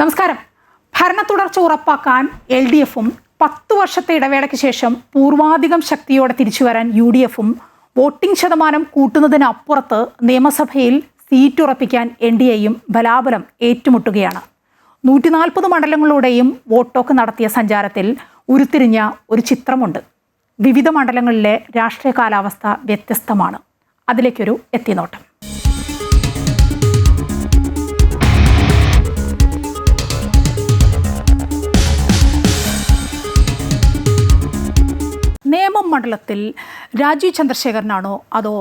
നമസ്കാരം. ഭരണ തുടർച്ച ഉറപ്പാക്കാൻ LDFും 10 വർഷത്തെ ഇടവേളയ്ക്ക് ശേഷം പൂർവാധികം ശക്തിയോടെ തിരിച്ചുവരാൻ UDFും വോട്ടിംഗ് ശതമാനം കൂട്ടുന്നതിനപ്പുറത്ത് നിയമസഭയിൽ സീറ്റ് ഉറപ്പിക്കാൻ NDAയും ബലാബലം ഏറ്റുമുട്ടുകയാണ്. 140 മണ്ഡലങ്ങളിലൂടെയും വോട്ടോക്ക് നടത്തിയ സഞ്ചാരത്തിൽ ഉരുത്തിരിഞ്ഞ ഒരു ചിത്രമുണ്ട്. വിവിധ മണ്ഡലങ്ങളിലെ രാഷ്ട്രീയ കാലാവസ്ഥ വ്യത്യസ്തമാണ്. അതിലേക്കൊരു എത്തിനോട്ടം. നേമം മണ്ഡലത്തിൽ രാജീവ് ചന്ദ്രശേഖരനാണോ അതോ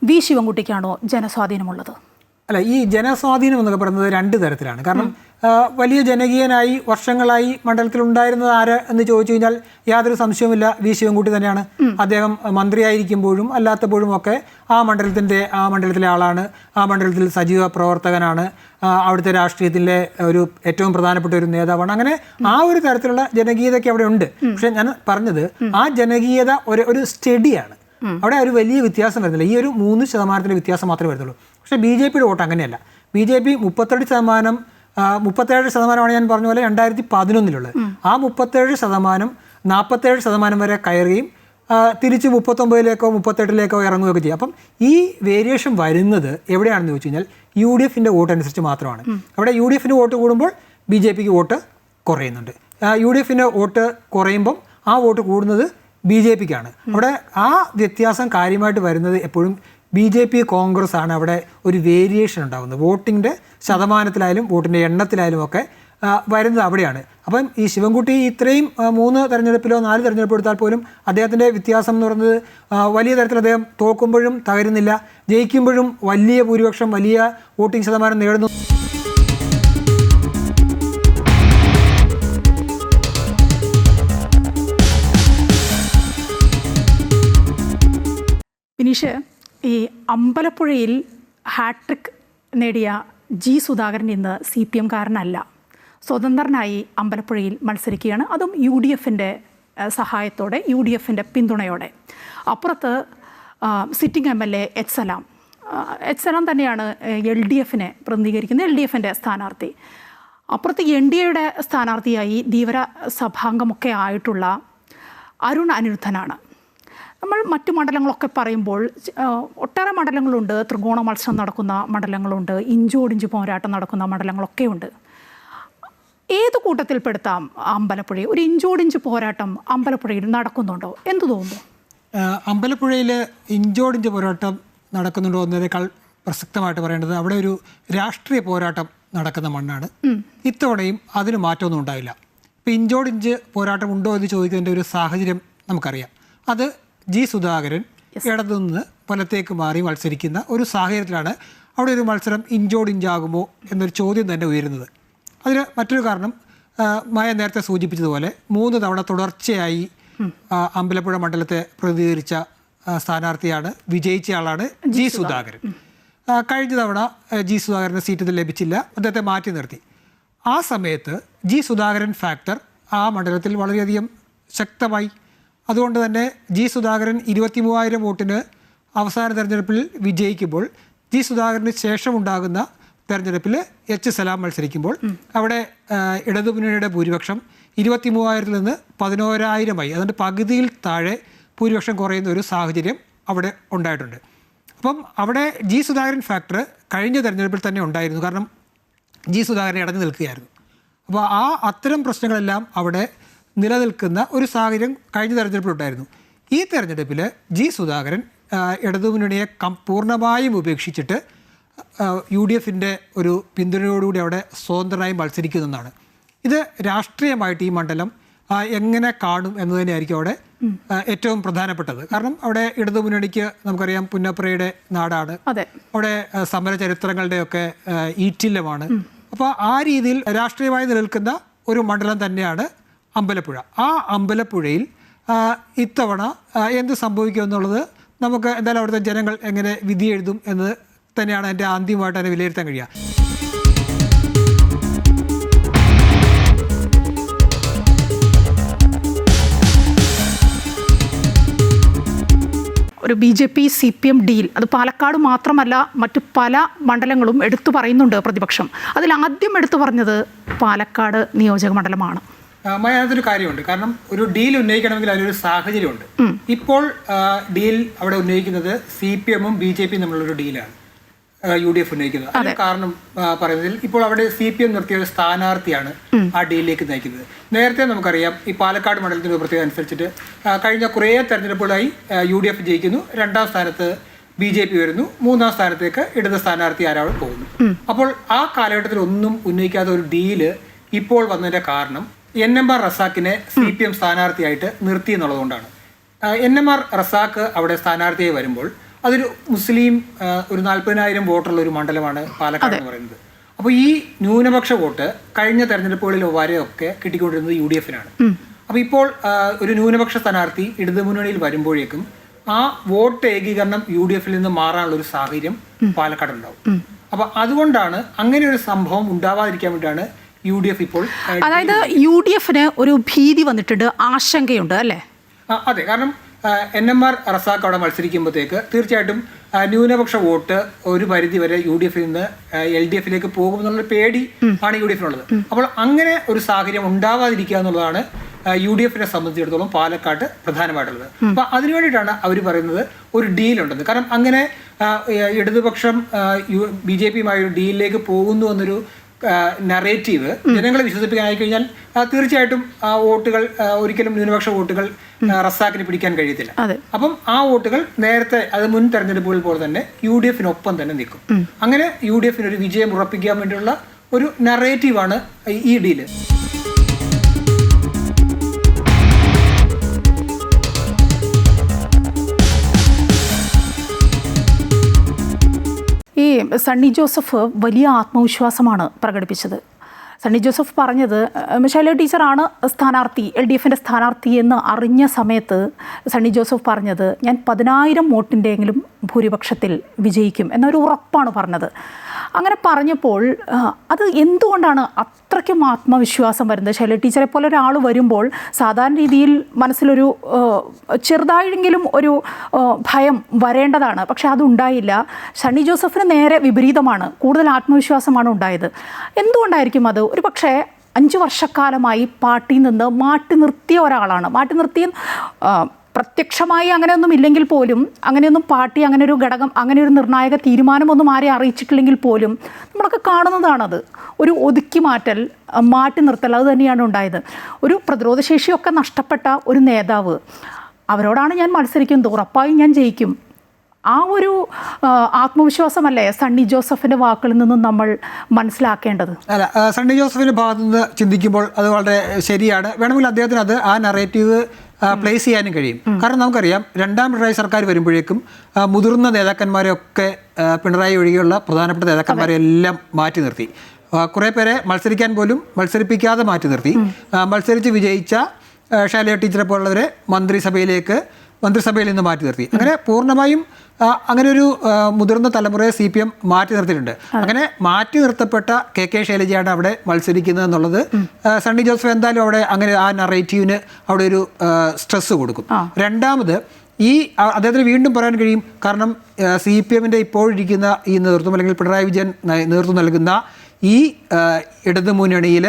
വി ശിവൻകുട്ടിക്കാണോ ജനസ്വാധീനമുള്ളത്? അല്ല, ഈ ജനസ്വാധീനം എന്നൊക്കെ പറയുന്നത് രണ്ട് തരത്തിലാണ്. കാരണം വലിയ ജനകീയനായി വർഷങ്ങളായി മണ്ഡലത്തിൽ ഉണ്ടായിരുന്നത് ആര് എന്ന് ചോദിച്ചു കഴിഞ്ഞാൽ യാതൊരു സംശയവുമില്ല, വി ശിവൻകുട്ടി തന്നെയാണ്. അദ്ദേഹം മന്ത്രിയായിരിക്കുമ്പോഴും അല്ലാത്തപ്പോഴും ഒക്കെ ആ മണ്ഡലത്തിലെ ആളാണ്. ആ മണ്ഡലത്തിൽ സജീവ പ്രവർത്തകനാണ്. അവിടുത്തെ രാഷ്ട്രീയത്തിലെ ഒരു ഏറ്റവും പ്രധാനപ്പെട്ട ഒരു നേതാവാണ്. അങ്ങനെ ആ ഒരു തരത്തിലുള്ള ജനകീയതയൊക്കെ അവിടെ ഉണ്ട്. പക്ഷെ ഞാൻ പറഞ്ഞത് ആ ജനകീയത ഒരു സ്റ്റഡിയാണ്. അവിടെ ഒരു വലിയ വ്യത്യാസം വരുന്നില്ല. ഈ ഒരു 3% വ്യത്യാസം മാത്രമേ വരുന്നുള്ളൂ. പക്ഷേ BJPയുടെ വോട്ട് അങ്ങനെയല്ല. BJP 37% ഞാൻ പറഞ്ഞ പോലെ 2011 ആ 37% 47% വരെ കയറുകയും തിരിച്ച് 39-ലേക്കോ 38-ലേക്കോ ഇറങ്ങുകയൊക്കെ ചെയ്യും. അപ്പം ഈ വേരിയേഷൻ വരുന്നത് എവിടെയാണെന്ന് ചോദിച്ചു കഴിഞ്ഞാൽ UDFിൻ്റെ വോട്ട് അനുസരിച്ച് മാത്രമാണ്. അവിടെ UDFിൻ്റെ വോട്ട് കൂടുമ്പോൾ BJPക്ക് വോട്ട് കുറയുന്നുണ്ട്. UDFിൻ്റെ വോട്ട് കുറയുമ്പം ആ വോട്ട് കൂടുന്നത് BJPക്കാണ്. അവിടെ ആ വ്യത്യാസം കാര്യമായിട്ട് വരുന്നത് എപ്പോഴും BJP കോൺഗ്രസ് ആണ്. അവിടെ ഒരു വേരിയേഷൻ ഉണ്ടാകുന്നത് വോട്ടിൻ്റെ ശതമാനത്തിലായാലും വോട്ടിൻ്റെ എണ്ണത്തിലായാലും ഒക്കെ വരുന്നത് അവിടെയാണ്. അപ്പം ഈ ശിവൻകുട്ടി ഇത്രയും 3 തെരഞ്ഞെടുപ്പിലോ 4 തെരഞ്ഞെടുപ്പ് എടുത്താൽ പോലും അദ്ദേഹത്തിൻ്റെ വ്യത്യാസം എന്ന് പറയുന്നത് വലിയ തരത്തിൽ അദ്ദേഹം തോക്കുമ്പോഴും തകരുന്നില്ല, ജയിക്കുമ്പോഴും വലിയ ഭൂരിപക്ഷം വലിയ വോട്ടിംഗ് ശതമാനം നേടുന്നു. വിനീഷ്, ഈ അമ്പലപ്പുഴയിൽ ഹാട്രിക് നേടിയ G സുധാകരൻ ഇന്ന് CPM കാരനല്ല. സ്വതന്ത്രനായി അമ്പലപ്പുഴയിൽ മത്സരിക്കുകയാണ്. അതും UDFിൻ്റെ സഹായത്തോടെ, UDFിൻ്റെ പിന്തുണയോടെ. അപ്പുറത്ത് സിറ്റിംഗ് MLA എച്ച് സലാം തന്നെയാണ് LDFിനെ പ്രതിനിധീകരിക്കുന്ന LDFിൻ്റെ സ്ഥാനാർത്ഥി. അപ്പുറത്ത് NDAയുടെ സ്ഥാനാർത്ഥിയായി ധീവര സഭാംഗമൊക്കെ ആയിട്ടുള്ള അരുൺ അനിരുദ്ധനാണ്. നമ്മൾ മറ്റു മണ്ഡലങ്ങളൊക്കെ പറയുമ്പോൾ ഒട്ടേറെ മണ്ഡലങ്ങളുണ്ട്. ത്രികോണ മത്സരം നടക്കുന്ന മണ്ഡലങ്ങളുണ്ട്, ഇഞ്ചോടിഞ്ച് പോരാട്ടം നടക്കുന്ന മണ്ഡലങ്ങളൊക്കെ ഉണ്ട്. ഏത് കൂട്ടത്തിൽപ്പെടുത്താം അമ്പലപ്പുഴയിൽ? ഒരു ഇഞ്ചോടിഞ്ച് പോരാട്ടം അമ്പലപ്പുഴയിൽ നടക്കുന്നുണ്ടോ? എന്തു തോന്നുന്നു? അമ്പലപ്പുഴയിൽ ഇഞ്ചോടിഞ്ച് പോരാട്ടം നടക്കുന്നുണ്ടോ എന്നതിനേക്കാൾ പ്രസക്തമായിട്ട് പറയേണ്ടത് അവിടെ ഒരു രാഷ്ട്രീയ പോരാട്ടം നടക്കുന്ന മണ്ണാണ്. ഇത്തവണയും അതിന് മാറ്റമൊന്നും ഉണ്ടായില്ല. ഇപ്പോൾ ഇഞ്ചോടിഞ്ച് പോരാട്ടം ഉണ്ടോ എന്ന് ചോദിക്കുന്നതിൻ്റെ ഒരു സാഹചര്യം നമുക്കറിയാം. അത് G സുധാകരൻ ഇടതുനിന്ന് വലത്തേക്ക് മാറി മത്സരിക്കുന്ന ഒരു സാഹചര്യത്തിലാണ് അവിടെ ഒരു മത്സരം ഇഞ്ചോടിഞ്ചാകുമോ എന്നൊരു ചോദ്യം തന്നെ ഉയരുന്നത്. അതിന് മറ്റൊരു കാരണം മായ നേരത്തെ സൂചിപ്പിച്ചതുപോലെ 3 തവണ തുടർച്ചയായി അമ്പലപ്പുഴ മണ്ഡലത്തെ പ്രതിനിധീകരിച്ച സ്ഥാനാർത്ഥിയാണ്, വിജയിച്ച ആളാണ് G സുധാകരൻ. കഴിഞ്ഞ തവണ G സുധാകരന് സീറ്റ് ലഭിച്ചില്ല, അദ്ദേഹത്തെ മാറ്റി നിർത്തി. ആ സമയത്ത് G സുധാകരൻ ഫാക്ടർ ആ മണ്ഡലത്തിൽ വളരെയധികം ശക്തമായി. അതുകൊണ്ട് തന്നെ G സുധാകരൻ 23,000 വോട്ടിന് അവസാന തെരഞ്ഞെടുപ്പിൽ വിജയിക്കുമ്പോൾ G സുധാകരന് ശേഷമുണ്ടാകുന്ന തെരഞ്ഞെടുപ്പിൽ എച്ച് സലാം മത്സരിക്കുമ്പോൾ അവിടെ ഇടതുമുന്നണിയുടെ ഭൂരിപക്ഷം 23,000-ൽ നിന്ന് 11,000-ആയി. അതുകൊണ്ട് പകുതിയിൽ താഴെ ഭൂരിപക്ഷം കുറയുന്ന ഒരു സാഹചര്യം അവിടെ ഉണ്ടായിട്ടുണ്ട്. അപ്പം അവിടെ G സുധാകരൻ ഫാക്ടർ കഴിഞ്ഞ തെരഞ്ഞെടുപ്പിൽ തന്നെ ഉണ്ടായിരുന്നു. കാരണം G സുധാകരൻ ഇടഞ്ഞു നിൽക്കുകയായിരുന്നു. അപ്പോൾ അത്തരം പ്രശ്നങ്ങളെല്ലാം അവിടെ നിലനിൽക്കുന്ന ഒരു സാഹചര്യം കഴിഞ്ഞ തെരഞ്ഞെടുപ്പിലുണ്ടായിരുന്നു. ഈ തെരഞ്ഞെടുപ്പിൽ G സുധാകരൻ ഇടതുമുന്നണിയെ പൂർണ്ണമായും ഉപേക്ഷിച്ചിട്ട് UDFിൻ്റെ ഒരു പിന്തുണയോടുകൂടി അവിടെ സ്വതന്ത്രനായി മത്സരിക്കുന്നതാണ്. ഇത് രാഷ്ട്രീയമായിട്ട് ഈ മണ്ഡലം എങ്ങനെ കാണും എന്ന് തന്നെയായിരിക്കും അവിടെ ഏറ്റവും പ്രധാനപ്പെട്ടത്. കാരണം അവിടെ ഇടതുമുന്നണിക്ക് നമുക്കറിയാം പുന്നപ്രയുടെ നാടാണ്, അവിടെ സമര ചരിത്രങ്ങളുടെയൊക്കെ ഈറ്റില്ലമാണ്. അപ്പോൾ ആ രീതിയിൽ രാഷ്ട്രീയമായി നിലനിൽക്കുന്ന ഒരു മണ്ഡലം തന്നെയാണ് അമ്പലപ്പുഴ. ആ അമ്പലപ്പുഴയിൽ ഇത്തവണ എന്ത് സംഭവിക്കുമെന്നുള്ളത് നമുക്ക് എന്തായാലും അവിടുത്തെ ജനങ്ങൾ എങ്ങനെ വിധി എഴുതും എന്ന് തന്നെയാണ് എൻ്റെ ആദ്യമായിട്ട് അതിനെ വിലയിരുത്താൻ കഴിയുക. ഒരു BJP CPM ഡീൽ, അത് പാലക്കാട് മാത്രമല്ല മറ്റു പല മണ്ഡലങ്ങളും എടുത്തു പറയുന്നുണ്ട് പ്രതിപക്ഷം. അതിൽ ആദ്യം എടുത്തു പറഞ്ഞത് പാലക്കാട് നിയോജക മണ്ഡലമാണ്. അതിനകത്തൊരു കാര്യമുണ്ട്. കാരണം ഒരു ഡീൽ ഉന്നയിക്കണമെങ്കിൽ അതിനൊരു സാഹചര്യമുണ്ട്. ഇപ്പോൾ ഡീൽ അവിടെ ഉന്നയിക്കുന്നത് CPM-ഉം BJP-യും തമ്മിലുള്ളൊരു ഡീലാണ് UDF ഉന്നയിക്കുന്നത്. അതിന് കാരണം പറയുന്നതിൽ ഇപ്പോൾ അവിടെ CPM നിർത്തിയ ഒരു സ്ഥാനാർത്ഥിയാണ് ആ ഡീലിലേക്ക് നയിക്കുന്നത്. നേരത്തെ നമുക്കറിയാം ഈ പാലക്കാട് മണ്ഡലത്തിന്റെ പ്രത്യേകത അനുസരിച്ചിട്ട് കഴിഞ്ഞ കുറേ തെരഞ്ഞെടുപ്പുകളായി UDF ജയിക്കുന്നു, 2ാം സ്ഥാനത്ത് BJP വരുന്നു, 3ാം സ്ഥാനത്തേക്ക് ഇടത് സ്ഥാനാർത്ഥി ആരാൾ പോകുന്നു. അപ്പോൾ ആ കാലഘട്ടത്തിൽ ഒന്നും ഉന്നയിക്കാത്ത ഒരു ഡീല് ഇപ്പോൾ വന്നതിന്റെ കാരണം NMR റസാക്കിനെ CPM സ്ഥാനാർത്ഥിയായിട്ട് നിർത്തി എന്നുള്ളതുകൊണ്ടാണ്. NMR റസാക്ക് അവിടെ സ്ഥാനാർത്ഥിയായി വരുമ്പോൾ അതൊരു മുസ്ലിം ഒരു 40,000 വോട്ടുള്ള ഒരു മണ്ഡലമാണ് പാലക്കാട് എന്ന് പറയുന്നത്. അപ്പോൾ ഈ ന്യൂനപക്ഷ വോട്ട് കഴിഞ്ഞ തെരഞ്ഞെടുപ്പുകളിൽ വരെയൊക്കെ കിട്ടിക്കൊണ്ടിരുന്നത് UDF-നാണ്. അപ്പോൾ ഇപ്പോൾ ഒരു ന്യൂനപക്ഷ സ്ഥാനാർത്ഥി ഇടതുമുന്നണിയിൽ വരുമ്പോഴേക്കും ആ വോട്ട് ഏകീകരണം UDF-ൽ നിന്ന് മാറാനുള്ള ഒരു സാഹചര്യം പാലക്കാട് ഉണ്ടാവും. അപ്പോൾ അതുകൊണ്ടാണ് അങ്ങനെ ഒരു സംഭവം ഉണ്ടാവാതിരിക്കാൻ വേണ്ടിയാണ് UDF ഇപ്പോൾ, അതായത് UDF-ന് ഒരു ഭീതി വന്നിട്ടുണ്ട്, ആശങ്കയുണ്ട് അല്ലേ? അതെ, കാരണം NMR റസാഖ് അവിടെ മത്സരിക്കുമ്പോഴത്തേക്ക് തീർച്ചയായിട്ടും ന്യൂനപക്ഷ വോട്ട് ഒരു പരിധി വരെ UDF-ൽ നിന്ന് LDF-ലേക്ക് പോകുമെന്നുള്ളൊരു പേടി ആണ് UDF-നുള്ളത്. അപ്പോൾ അങ്ങനെ ഒരു സാഹചര്യം ഉണ്ടാവാതിരിക്കുക എന്നുള്ളതാണ് UDF-നെ സംബന്ധിച്ചിടത്തോളം പാലക്കാട്ട് പ്രധാനമായിട്ടുള്ളത്. അപ്പോൾ അതിനു വേണ്ടിയിട്ടാണ് അവർ പറയുന്നത് ഒരു ഡീലുണ്ടെന്ന്. കാരണം അങ്ങനെ ഇടതുപക്ഷം BJP-യുമായി ഒരു ഡീലിലേക്ക് പോകുന്നു എന്നൊരു നറേറ്റീവ് ജനങ്ങളെ വിശ്വസിപ്പിക്കാനായി കഴിഞ്ഞാൽ തീർച്ചയായിട്ടും ആ വോട്ടുകൾ ഒരിക്കലും ന്യൂനപക്ഷ വോട്ടുകൾ റസാക്കിന് പിടിക്കാൻ കഴിയത്തില്ല. അപ്പം ആ വോട്ടുകൾ നേരത്തെ അത് മുൻ തെരഞ്ഞെടുപ്പുകൾ പോലെ തന്നെ UDF-നൊപ്പം തന്നെ നിൽക്കും. അങ്ങനെ UDF-ന് ഒരു വിജയം ഉറപ്പിക്കാൻ വേണ്ടിയുള്ള ഒരു നറേറ്റീവാണ് ഈ ഡീല്. ഈ സണ്ണി ജോസഫ് വലിയ ആത്മവിശ്വാസമാണ് പ്രകടിപ്പിച്ചത്. സണ്ണി ജോസഫ് പറഞ്ഞത് ശൈലജ ടീച്ചറാണ് സ്ഥാനാർത്ഥി, LDF-ൻ്റെ സ്ഥാനാർത്ഥി എന്ന് അറിഞ്ഞ സമയത്ത് സണ്ണി ജോസഫ് പറഞ്ഞത് ഞാൻ 10,000 വോട്ടിൻ്റെയെങ്കിലും ഭൂരിപക്ഷത്തിൽ വിജയിക്കും എന്നൊരു ഉറപ്പാണ് പറഞ്ഞത്. അങ്ങനെ പറഞ്ഞപ്പോൾ അത് എന്തുകൊണ്ടാണ് അത്രയ്ക്കും ആത്മവിശ്വാസം വരുന്നത്? ശൈലജ ടീച്ചറെ പോലെ ഒരാൾ വരുമ്പോൾ സാധാരണ രീതിയിൽ മനസ്സിലൊരു ചെറുതായെങ്കിലും ഒരു ഭയം വരേണ്ടതാണ്, പക്ഷെ അതുണ്ടായില്ല. സണ്ണി ജോസഫിന് നേരെ വിപരീതമാണ്, കൂടുതൽ ആത്മവിശ്വാസമാണ് ഉണ്ടായത്. എന്തുകൊണ്ടായിരിക്കും അത്? ഒരു പക്ഷേ 5 വർഷക്കാലമായി പാർട്ടിയിൽ നിന്ന് മാറ്റി നിർത്തിയ ഒരാളാണ്. മാറ്റി നിർത്തിയ പ്രത്യക്ഷമായി അങ്ങനെയൊന്നും ഇല്ലെങ്കിൽ പോലും, അങ്ങനെയൊന്നും പാർട്ടി അങ്ങനെ ഒരു ഘടകം, അങ്ങനെ ഒരു നിർണായക തീരുമാനമൊന്നും ആരെ അറിയിച്ചിട്ടില്ലെങ്കിൽ പോലും നമ്മളൊക്കെ കാണുന്നതാണത്. ഒരു ഒതുക്കി മാറ്റൽ, മാറ്റി നിർത്തൽ, അത് തന്നെയാണ് ഉണ്ടായത്. ഒരു പ്രതിരോധശേഷിയൊക്കെ നഷ്ടപ്പെട്ട ഒരു നേതാവ്, അവരോടാണ് ഞാൻ മത്സരിക്കുന്നത്, ഉറപ്പായും ഞാൻ ജയിക്കും. ആ ഒരു ആത്മവിശ്വാസമല്ലേ സണ്ണി ജോസഫിൻ്റെ വാക്കുകളിൽ നിന്നും നമ്മൾ മനസ്സിലാക്കേണ്ടത്? അല്ല, സണ്ണി ജോസഫിൻ്റെ ഭാഗത്തു നിന്ന് ചിന്തിക്കുമ്പോൾ അത് വളരെ ശരിയാണ്. വേണമെങ്കിൽ അദ്ദേഹത്തിന് അത് ആ നറേറ്റീവ് പ്ലേസ് ചെയ്യാനും കഴിയും. കാരണം നമുക്കറിയാം 2ാം പിണറായി സർക്കാർ വരുമ്പോഴേക്കും മുതിർന്ന നേതാക്കന്മാരെയൊക്കെ പിണറായി ഒഴികെയുള്ള പ്രധാനപ്പെട്ട നേതാക്കന്മാരെ എല്ലാം മാറ്റി നിർത്തി. കുറേ പേരെ മത്സരിക്കാൻ പോലും മത്സരിപ്പിക്കാതെ മാറ്റി നിർത്തി. മത്സരിച്ച് വിജയിച്ച ശൈലജ ടീച്ചറെ പോലുള്ളവരെ മന്ത്രിസഭയിൽ നിന്ന് മാറ്റി നിർത്തി. അങ്ങനെ പൂർണ്ണമായും അങ്ങനെ ഒരു മുതിർന്ന തലമുറയെ CPM മാറ്റി നിർത്തിയിട്ടുണ്ട്. അങ്ങനെ മാറ്റി നിർത്തപ്പെട്ട KK ശൈലജയാണ് അവിടെ മത്സരിക്കുന്നത് എന്നുള്ളത് സണ്ണി ജോസഫ് എന്തായാലും അവിടെ അങ്ങനെ ആ നറേറ്റീവിന് അവിടെ ഒരു സ്ട്രെസ് കൊടുക്കും. രണ്ടാമത് അദ്ദേഹത്തിന് വീണ്ടും പറയാൻ കഴിയും. കാരണം CPM-ൻ്റെ ഇപ്പോഴിരിക്കുന്ന ഈ നേതൃത്വം, അല്ലെങ്കിൽ പിണറായി വിജയൻ നേതൃത്വം നൽകുന്ന ഈ ഇടതു മുന്നണിയിൽ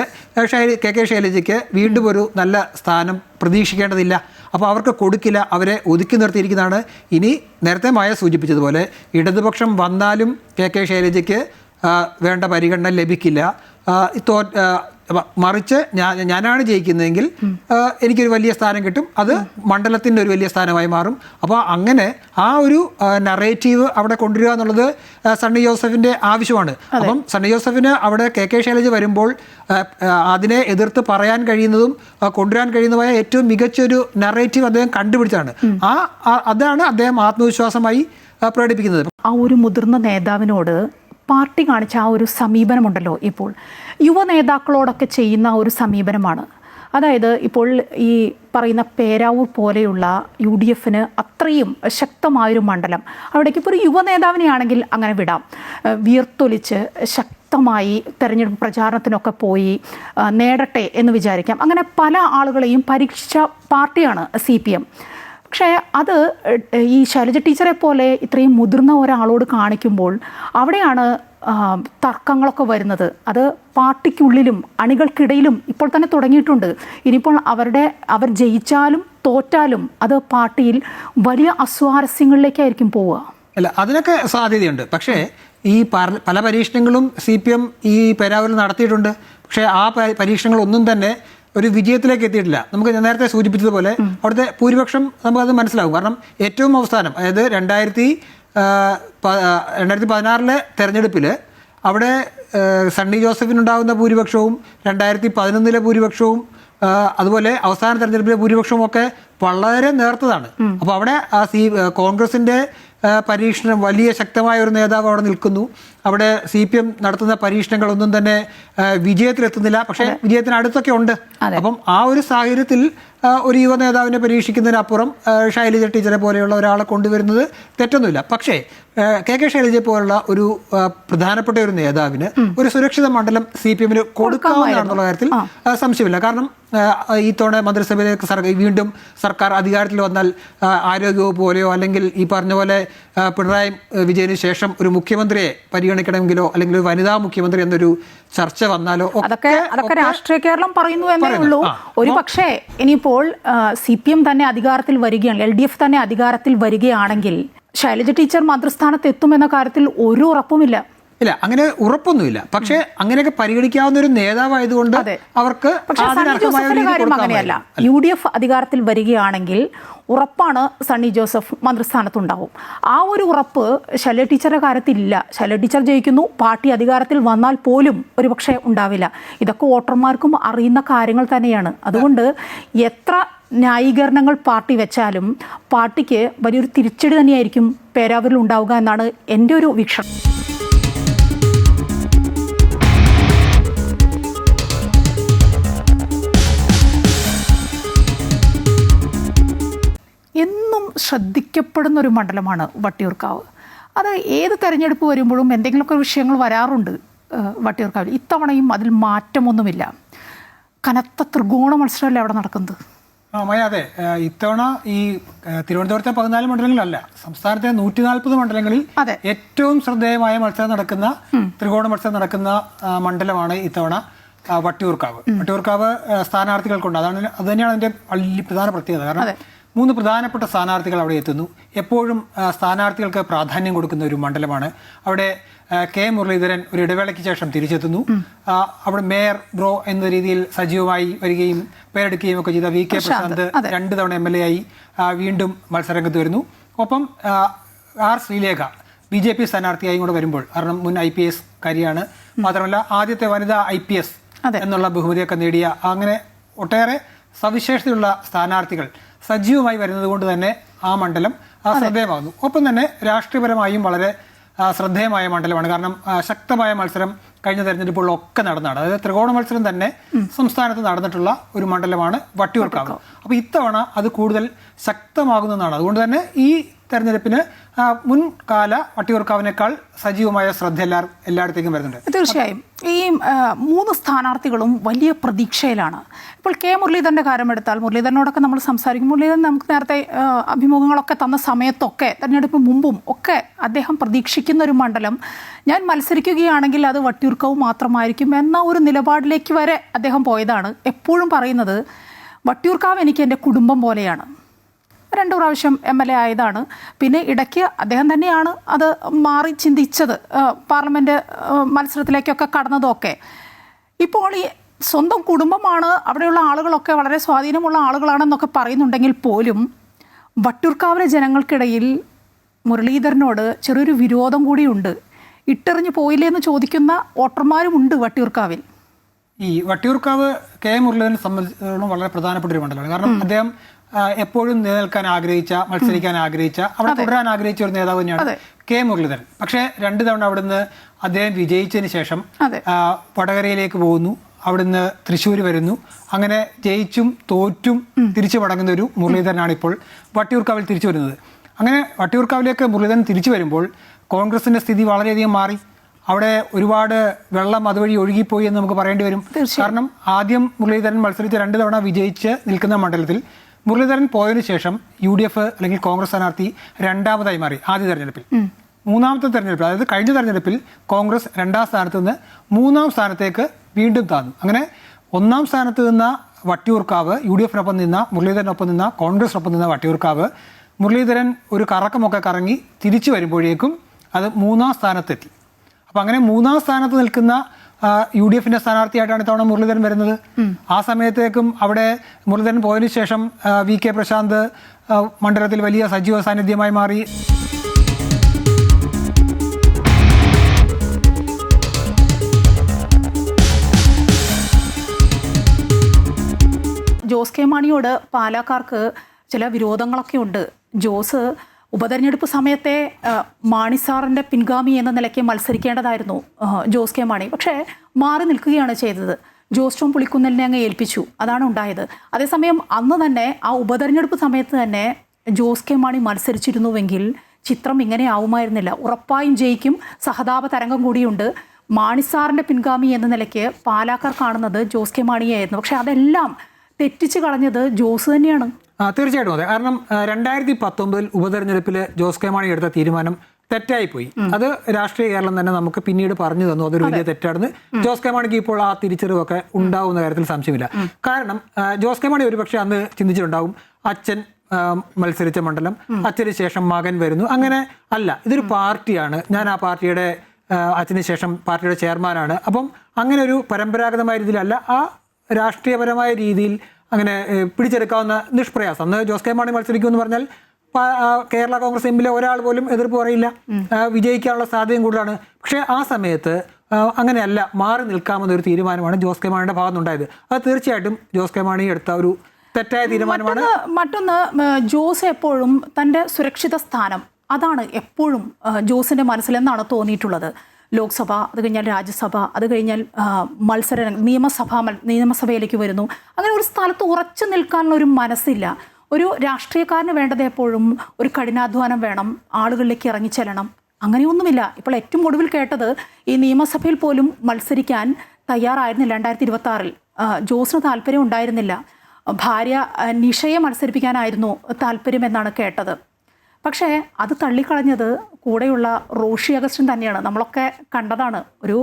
KK ശൈലജയ്ക്ക് വീണ്ടും ഒരു നല്ല സ്ഥാനം പ്രതീക്ഷിക്കേണ്ടതില്ല. അപ്പോൾ അവർക്ക് കൊടുക്കില്ല, അവരെ ഒതുക്കി നിർത്തിയിരിക്കുന്നതാണ്. ഇനി നേരത്തെ മായ സൂചിപ്പിച്ചതുപോലെ ഇടതുപക്ഷം വന്നാലും KK ശൈലജയ്ക്ക് വേണ്ട പരിഗണന ലഭിക്കില്ല. മറിച്ച് ഞാനാണ് ജയിക്കുന്നതെങ്കിൽ എനിക്കൊരു വലിയ സ്ഥാനം കിട്ടും, അത് മണ്ഡലത്തിൻ്റെ ഒരു വലിയ സ്ഥാനമായി മാറും. അപ്പോൾ അങ്ങനെ ആ ഒരു നറേറ്റീവ് അവിടെ കൊണ്ടുവരിക എന്നുള്ളത് സണ്ണി ജോസഫിൻ്റെ ആവശ്യമാണ്. അപ്പം സണ്ണി ജോസഫിന് അവിടെ KK ശൈലജ വരുമ്പോൾ അതിനെ എതിർത്ത് പറയാൻ കഴിയുന്നതും കൊണ്ടുവരാൻ കഴിയുന്നതുമായ ഏറ്റവും മികച്ചൊരു നറേറ്റീവ് അദ്ദേഹം കണ്ടുപിടിച്ചാണ്. അതാണ് അദ്ദേഹം ആത്മവിശ്വാസമായി പ്രകടിപ്പിക്കുന്നത്. ആ ഒരു മുതിർന്ന നേതാവിനോട് പാർട്ടി കാണിച്ച ആ ഒരു സമീപനമുണ്ടല്ലോ, ഇപ്പോൾ യുവ നേതാക്കളോടൊക്കെ ചെയ്യുന്ന ഒരു സമീപനമാണ്. അതായത് ഇപ്പോൾ ഈ പറയുന്ന പേരാവൂർ പോലെയുള്ള UDF-ന് അത്രയും ശക്തമായൊരു മണ്ഡലം, അവിടേക്ക് ഇപ്പോൾ ഒരു യുവ നേതാവിനെയാണെങ്കിൽ അങ്ങനെ വിടാം, വിയർത്തൊലിച്ച് ശക്തമായി തെരഞ്ഞെടുപ്പ് പ്രചാരണത്തിനൊക്കെ പോയി നേടട്ടെ എന്ന് വിചാരിക്കാം. അങ്ങനെ പല ആളുകളെയും പരീക്ഷിച്ച പാർട്ടിയാണ് CPM. പക്ഷേ അത് ഈ ശൈലജ ടീച്ചറെ പോലെ ഇത്രയും മുതിർന്ന ഒരാളോട് കാണിക്കുമ്പോൾ അവിടെയാണ് തർക്കങ്ങളൊക്കെ വരുന്നത്. അത് പാർട്ടിക്കുള്ളിലും അണികൾക്കിടയിലും ഇപ്പോൾ തന്നെ തുടങ്ങിയിട്ടുണ്ട്. ഇനിയിപ്പോൾ അവർ ജയിച്ചാലും തോറ്റാലും അത് പാർട്ടിയിൽ വലിയ അസ്വാരസ്യങ്ങളിലേക്കായിരിക്കും പോവുക. അല്ല, അതിനൊക്കെ സാധ്യതയുണ്ട്. പക്ഷേ ഈ പല പരീക്ഷണങ്ങളും CPM ഈ പേരാവൂരിൽ നടത്തിയിട്ടുണ്ട്. പക്ഷേ ആ പരീക്ഷണങ്ങളൊന്നും തന്നെ ഒരു വിജയത്തിലേക്ക് എത്തിയിട്ടില്ല. നമുക്ക് നേരത്തെ സൂചിപ്പിച്ചതുപോലെ അവിടുത്തെ ഭൂരിപക്ഷം നമുക്കത് മനസ്സിലാവും. കാരണം ഏറ്റവും അവസാനം, അതായത് 2016 തെരഞ്ഞെടുപ്പിൽ അവിടെ സണ്ണി ജോസഫിനുണ്ടാകുന്ന ഭൂരിപക്ഷവും 2011 ഭൂരിപക്ഷവും അതുപോലെ അവസാന തെരഞ്ഞെടുപ്പിലെ ഭൂരിപക്ഷവും ഒക്കെ വളരെ നേർത്തതാണ്. അപ്പോൾ അവിടെ കോൺഗ്രസിൻ്റെ പരീക്ഷണം, വലിയ ശക്തമായ ഒരു നേതാവ് അവിടെ നിൽക്കുന്നു. അവിടെ CPM നടത്തുന്ന പരീക്ഷണങ്ങളൊന്നും തന്നെ വിജയത്തിലെത്തുന്നില്ല. പക്ഷേ വിജയത്തിനടുത്തൊക്കെ ഉണ്ട്. അപ്പം ആ ഒരു സാഹചര്യത്തിൽ ഒരു യുവ നേതാവിനെ പരീക്ഷിക്കുന്നതിനപ്പുറം ശൈലജ ടീച്ചറെ പോലെയുള്ള ഒരാളെ കൊണ്ടുവരുന്നത് തെറ്റൊന്നുമില്ല. പക്ഷേ KK ശൈലജയെ പോലുള്ള ഒരു പ്രധാനപ്പെട്ട ഒരു നേതാവിന് ഒരു സുരക്ഷിത മണ്ഡലം CPM കൊടുക്കാവുന്നതാണെന്നുള്ള കാര്യത്തിൽ സംശയമില്ല. കാരണം ഈ തവണ മന്ത്രിസഭയിലേക്ക് വീണ്ടും സർക്കാർ അധികാരത്തിൽ വന്നാൽ ആരോഗ്യവകുപ്പ് പോലെയോ അല്ലെങ്കിൽ ഈ പറഞ്ഞ പോലെ പിണറായി വിജയന് ശേഷം ഒരു മുഖ്യമന്ത്രിയെ പരിഗണിക്കണമെങ്കിലോ അല്ലെങ്കിൽ ഒരു വനിതാ മുഖ്യമന്ത്രി എന്നൊരു ചർച്ച വന്നാലോ അതൊക്കെ രാഷ്ട്രീയ കേരളം പറയുന്നു എന്നേ ഉള്ളൂ. ഒരു പക്ഷേ ഇനിയിപ്പോൾ CPM തന്നെ അധികാരത്തിൽ വരികയാണ്, LDF തന്നെ അധികാരത്തിൽ വരികയാണെങ്കിൽ ശൈലജ ടീച്ചർ മന്ത്രിസ്ഥാനത്ത് എത്തുമെന്ന കാര്യത്തിൽ ഒരു ഉറപ്പുമില്ല. ഇല്ല, അങ്ങനെ ഉറപ്പൊന്നുമില്ല. പക്ഷേ അങ്ങനെയൊക്കെ പരിഗണിക്കാവുന്ന ഒരു നേതാവായതുകൊണ്ട് അവർക്ക് അങ്ങനെയല്ല. UDF അധികാരത്തിൽ വരികയാണെങ്കിൽ ഉറപ്പാണ് സണ്ണി ജോസഫ് മന്ത്രിസ്ഥാനത്തുണ്ടാവും. ആ ഒരു ഉറപ്പ് ശൈലജ ടീച്ചറുടെ കാര്യത്തിൽ ഇല്ല. ശൈലജ ടീച്ചർ ജയിക്കുന്നു, പാർട്ടി അധികാരത്തിൽ വന്നാൽ പോലും ഒരുപക്ഷെ ഉണ്ടാവില്ല. ഇതൊക്കെ വോട്ടർമാർക്കും അറിയുന്ന കാര്യങ്ങൾ തന്നെയാണ്. അതുകൊണ്ട് എത്ര ന്യായീകരണങ്ങൾ പാർട്ടി വെച്ചാലും പാർട്ടിക്ക് വലിയൊരു തിരിച്ചടി തന്നെയായിരിക്കും പേരാവൂരിൽ ഉണ്ടാവുക എന്നാണ് എൻ്റെ ഒരു വീക്ഷണം. എന്നും ശ്രദ്ധിക്കപ്പെടുന്ന ഒരു മണ്ഡലമാണ് വട്ടിയൂർക്കാവ്. അത് ഏത് തെരഞ്ഞെടുപ്പ് വരുമ്പോഴും എന്തെങ്കിലുമൊക്കെ വിഷയങ്ങൾ വരാറുണ്ട് വട്ടിയൂർക്കാവിൽ. ഇത്തവണയും അതിൽ മാറ്റമൊന്നുമില്ല. കനത്ത ത്രികോണ മത്സരമല്ലേ അവിടെ നടക്കുന്നത്? അതെ, ഇത്തവണ ഈ തിരുവനന്തപുരത്തെ 14 മണ്ഡലങ്ങളല്ല, സംസ്ഥാനത്തെ 140 മണ്ഡലങ്ങളിൽ ഏറ്റവും ശ്രദ്ധേയമായ മത്സരം നടക്കുന്ന ത്രികോണ മത്സരം നടക്കുന്ന മണ്ഡലമാണ് ഇത്തവണ വട്ടിയൂർക്കാവ്. വട്ടിയൂർക്കാവ് സ്ഥാനാർത്ഥികൾക്കുണ്ട്. അത് തന്നെയാണ് അതിന്റെ വലിയ പ്രധാന പ്രത്യേകത. കാരണം 3 പ്രധാനപ്പെട്ട സ്ഥാനാർത്ഥികൾ അവിടെ എത്തുന്നു. എപ്പോഴും സ്ഥാനാർത്ഥികൾക്ക് പ്രാധാന്യം കൊടുക്കുന്ന ഒരു മണ്ഡലമാണ്. അവിടെ K മുരളീധരൻ ഒരു ഇടവേളയ്ക്ക് ശേഷം തിരിച്ചെത്തുന്നു. അവിടെ മേയർ ബ്രോ എന്ന രീതിയിൽ സജീവമായി വരികയും പേരെടുക്കുകയും ഒക്കെ ചെയ്ത VK പ്രശാന്ത് 2 തവണ MLA ആയി വീണ്ടും മത്സരരംഗത്ത് വരുന്നു. ഒപ്പം R ശ്രീലേഖ BJP സ്ഥാനാർത്ഥിയായും കൂടെ വരുമ്പോൾ, കാരണം മുൻ IPS കാരിയാണ്, മാത്രമല്ല ആദ്യത്തെ വനിതാ IPS എന്നുള്ള ബഹുമതിയൊക്കെ നേടിയ അങ്ങനെ ഒട്ടേറെ സവിശേഷതയുള്ള സ്ഥാനാർത്ഥികൾ സജീവമായി വരുന്നത് കൊണ്ട് തന്നെ ആ മണ്ഡലം ശ്രദ്ധേയമാകുന്നു. ഒപ്പം തന്നെ രാഷ്ട്രീയപരമായും വളരെ ശ്രദ്ധേയമായ മണ്ഡലമാണ്. കാരണം ശക്തമായ മത്സരം കഴിഞ്ഞ തെരഞ്ഞെടുപ്പുകളിലൊക്കെ നടന്നതാണ്. അതായത് ത്രികോണ മത്സരം തന്നെ സംസ്ഥാനത്ത് നടന്നിട്ടുള്ള ഒരു മണ്ഡലമാണ് വട്ടിയൂർക്കാവ്. അപ്പോൾ ഇത്തവണ അത് കൂടുതൽ ശക്തമാകുന്നതാണ്. അതുകൊണ്ട് തന്നെ ഈ തെരഞ്ഞെടുപ്പിന് മുൻകാല വട്ടിയൂർക്കാവിനേക്കാൾ സജീവമായ ശ്രദ്ധ എല്ലായിടത്തേക്കും വരുന്നുണ്ട്. തീർച്ചയായും ഈ 3 സ്ഥാനാർത്ഥികളും വലിയ പ്രതീക്ഷയിലാണ്. ഇപ്പോൾ K മുരളീധരൻ്റെ കാര്യമെടുത്താൽ, മുരളീധരനോടൊക്കെ നമ്മൾ സംസാരിക്കും. മുരളീധരൻ നമുക്ക് നേരത്തെ അഭിമുഖങ്ങളൊക്കെ തന്ന സമയത്തൊക്കെ തെരഞ്ഞെടുപ്പ് മുമ്പും ഒക്കെ അദ്ദേഹം പ്രതീക്ഷിക്കുന്ന ഒരു മണ്ഡലം, ഞാൻ മത്സരിക്കുകയാണെങ്കിൽ അത് വട്ടിയൂർക്കാവ് മാത്രമായിരിക്കും എന്ന ഒരു നിലപാടിലേക്ക് വരെ അദ്ദേഹം പോയതാണ്. എപ്പോഴും പറയുന്നത് വട്ടിയൂർക്കാവ് എനിക്ക് എൻ്റെ കുടുംബം പോലെയാണ്. 2 പ്രാവശ്യം MLA ആയതാണ്. പിന്നെ ഇടയ്ക്ക് അദ്ദേഹം തന്നെയാണ് അത് മാറി ചിന്തിച്ചത്, പാർലമെൻറ്റ് മത്സരത്തിലേക്കൊക്കെ കടന്നതൊക്കെ. ഇപ്പോൾ ഈ സ്വന്തം കുടുംബമാണ്, അവിടെയുള്ള ആളുകളൊക്കെ വളരെ സ്വാധീനമുള്ള ആളുകളാണെന്നൊക്കെ പറയുന്നുണ്ടെങ്കിൽ പോലും വട്ടിയൂർക്കാവിലെ ജനങ്ങൾക്കിടയിൽ മുരളീധരനോട് ചെറിയൊരു വിരോധം കൂടിയുണ്ട്. ഇട്ടെറിഞ്ഞ് പോയില്ലേ എന്ന് ചോദിക്കുന്ന വോട്ടർമാരുമുണ്ട് വട്ടിയൂർക്കാവിൽ. ഈ വട്ടിയൂർക്കാവ് K മുരളീധരനെ സംബന്ധിച്ചിടത്തോളം വളരെ പ്രധാനപ്പെട്ട ഒരു മണ്ഡലമാണ്. കാരണം അദ്ദേഹം എപ്പോഴും നിലനിൽക്കാൻ ആഗ്രഹിച്ച, മത്സരിക്കാൻ ആഗ്രഹിച്ച, അവിടെ തുടരാൻ ആഗ്രഹിച്ച ഒരു നേതാവ് തന്നെയാണ് K മുരളീധരൻ. പക്ഷേ 2 തവണ അവിടുന്ന് അദ്ദേഹം വിജയിച്ചതിന് ശേഷം വടകരയിലേക്ക് പോകുന്നു, അവിടുന്ന് തൃശ്ശൂർ വരുന്നു. അങ്ങനെ ജയിച്ചും തോറ്റും തിരിച്ചു മടങ്ങുന്ന ഒരു മുരളീധരനാണ് ഇപ്പോൾ വട്ടിയൂർക്കാവിൽ തിരിച്ചു വരുന്നത്. അങ്ങനെ വട്ടിയൂർക്കാവിലേക്ക് മുരളീധരൻ തിരിച്ചു വരുമ്പോൾ കോൺഗ്രസിന്റെ സ്ഥിതി വളരെയധികം മാറി. അവിടെ ഒരുപാട് വെള്ളം അതുവഴി ഒഴുകിപ്പോയി എന്ന് നമുക്ക് പറയേണ്ടി വരും. കാരണം ആദ്യം മുരളീധരൻ മത്സരിച്ച് 2 തവണ വിജയിച്ച് നിൽക്കുന്ന മണ്ഡലത്തിൽ മുരളീധരൻ പോയതിനു ശേഷം UDF അല്ലെങ്കിൽ കോൺഗ്രസ് സ്ഥാനാർത്ഥി രണ്ടാമതായി മാറി ആദ്യ തെരഞ്ഞെടുപ്പിൽ. മൂന്നാമത്തെ തെരഞ്ഞെടുപ്പിൽ, അതായത് കഴിഞ്ഞ തെരഞ്ഞെടുപ്പിൽ കോൺഗ്രസ് 2ാം സ്ഥാനത്ത് നിന്ന് 3ാം സ്ഥാനത്തേക്ക് വീണ്ടും താന്നു. അങ്ങനെ 1ാം സ്ഥാനത്ത് നിന്ന വട്ടിയൂർക്കാവ്, UDF-നൊപ്പം നിന്ന മുരളീധരനൊപ്പം നിന്ന കോൺഗ്രസിനൊപ്പം നിന്ന വട്ടിയൂർക്കാവ്, മുരളീധരൻ ഒരു കറക്കമൊക്കെ കറങ്ങി തിരിച്ചു വരുമ്പോഴേക്കും അത് 3ാം സ്ഥാനത്തെത്തി. അപ്പം അങ്ങനെ 3ാം സ്ഥാനത്ത് നിൽക്കുന്ന UDF-ന്റെ സ്ഥാനാർത്ഥിയായിട്ടാണ് ഇത്തവണ മുരളീധരൻ വരുന്നത്. ആ സമയത്തേക്കും അവിടെ മുരളീധരൻ പോയതിനു ശേഷം VK പ്രശാന്ത് മണ്ഡലത്തിൽ വലിയ സജീവ സാന്നിധ്യമായി മാറി. ജോസ് കെ മാണിയോട് പാലക്കാർക്ക് ചില വിരോധങ്ങളൊക്കെ ഉണ്ട്. ജോസ് ഉപതെരഞ്ഞെടുപ്പ് സമയത്തെ മാണി സാറിൻ്റെ പിൻഗാമി എന്ന നിലയ്ക്ക് മത്സരിക്കേണ്ടതായിരുന്നു ജോസ് കെ മാണി. പക്ഷേ മാറി നിൽക്കുകയാണ് ചെയ്തത്. ജോസ് ടോം പുളിക്കുന്നലിനെ അങ്ങ് ഏൽപ്പിച്ചു. അതാണ് ഉണ്ടായത്. അതേസമയം അന്ന് തന്നെ ആ ഉപതെരഞ്ഞെടുപ്പ് സമയത്ത് തന്നെ ജോസ് കെ മാണി മത്സരിച്ചിരുന്നുവെങ്കിൽ ചിത്രം ഇങ്ങനെ ആവുമായിരുന്നില്ല. ഉറപ്പായും ജയിക്കും. സഹതാപ തരംഗം കൂടിയുണ്ട്. മാണി സാറിൻ്റെ പിൻഗാമി എന്ന നിലയ്ക്ക് പാലക്കാർ കാണുന്നത് ജോസ് കെ മാണിയായിരുന്നു. പക്ഷേ അതെല്ലാം തെറ്റിച്ച് കളഞ്ഞത് ജോസ് തന്നെയാണ്. തീർച്ചയായിട്ടും അതെ. കാരണം 2019 ഉപതെരഞ്ഞെടുപ്പിൽ ജോസ് കെ മാണി എടുത്ത തീരുമാനം തെറ്റായിപ്പോയി. അത് രാഷ്ട്രീയ കേരളം തന്നെ നമുക്ക് പിന്നീട് പറഞ്ഞു തന്നു അതൊരു വലിയ തെറ്റാണെന്ന്. ജോസ് കെ മാണിക്ക് ഇപ്പോൾ ആ തിരിച്ചറിവൊക്കെ ഉണ്ടാവുന്ന കാര്യത്തിൽ സംശയമില്ല. കാരണം ജോസ് കെ മാണി ഒരുപക്ഷെ അന്ന് ചിന്തിച്ചിട്ടുണ്ടാവും, അച്ഛൻ മത്സരിച്ച മണ്ഡലം, അച്ഛന് ശേഷം മകൻ വരുന്നു, അങ്ങനെ അല്ല, ഇതൊരു പാർട്ടിയാണ്, ഞാൻ ആ പാർട്ടിയുടെ അച്ഛന് ശേഷം പാർട്ടിയുടെ ചെയർമാനാണ്. അപ്പം അങ്ങനെ ഒരു പരമ്പരാഗതമായ രീതിയിലല്ല, ആ രാഷ്ട്രീയപരമായ രീതിയിൽ അങ്ങനെ പിടിച്ചെടുക്കാവുന്ന നിഷ്പ്രയാസം. അന്ന് ജോസ് കെ മാണി മത്സരിക്കുമെന്ന് പറഞ്ഞാൽ കേരള കോൺഗ്രസ് എമ്മിലെ ഒരാൾ പോലും എതിർപ്പ് പറയില്ല, വിജയിക്കാനുള്ള സാധ്യതയും കൂടുതലാണ്. പക്ഷേ ആ സമയത്ത് അങ്ങനെയല്ല, മാറി നിൽക്കാമെന്നൊരു തീരുമാനമാണ് ജോസ് കെ മാണിയുടെ ഭാഗത്തുനിന്നുണ്ടായത്. അത് തീർച്ചയായിട്ടും ജോസ് കെ മാണി എടുത്ത ഒരു തെറ്റായ തീരുമാനമാണ്. മറ്റൊന്ന്, ജോസ് എപ്പോഴും തൻ്റെ സുരക്ഷിത സ്ഥാനം അതാണ് എപ്പോഴും ജോസിൻ്റെ മനസ്സിലെന്നാണ് തോന്നിയിട്ടുള്ളത്. ലോക്സഭ, അത് കഴിഞ്ഞാൽ രാജ്യസഭ, അത് കഴിഞ്ഞാൽ നിയമസഭയിലേക്ക് വരുന്നു. അങ്ങനെ ഒരു സ്ഥലത്ത് ഉറച്ചു നിൽക്കാനുള്ള ഒരു മനസ്സില്ല. ഒരു രാഷ്ട്രീയക്കാരന് വേണ്ടത് എപ്പോഴും ഒരു കഠിനാധ്വാനം വേണം, ആളുകളിലേക്ക് ഇറങ്ങിച്ചെല്ലണം. അങ്ങനെയൊന്നുമില്ല. ഇപ്പോൾ ഏറ്റവും ഒടുവിൽ കേട്ടത് ഈ നിയമസഭയിൽ പോലും മത്സരിക്കാൻ തയ്യാറായിരുന്നില്ല 2026-ൽ. ജോസിന് താല്പര്യം ഉണ്ടായിരുന്നില്ല. ഭാര്യ നിഷയെ മത്സരിപ്പിക്കാനായിരുന്നു താല്പര്യമെന്നാണ് കേട്ടത്. പക്ഷേ അത് തള്ളിക്കളഞ്ഞത് കൂടെയുള്ള റോഷി അഗസ്റ്റിൻ തന്നെയാണ്. നമ്മളൊക്കെ കണ്ടതാണ്. ഒരു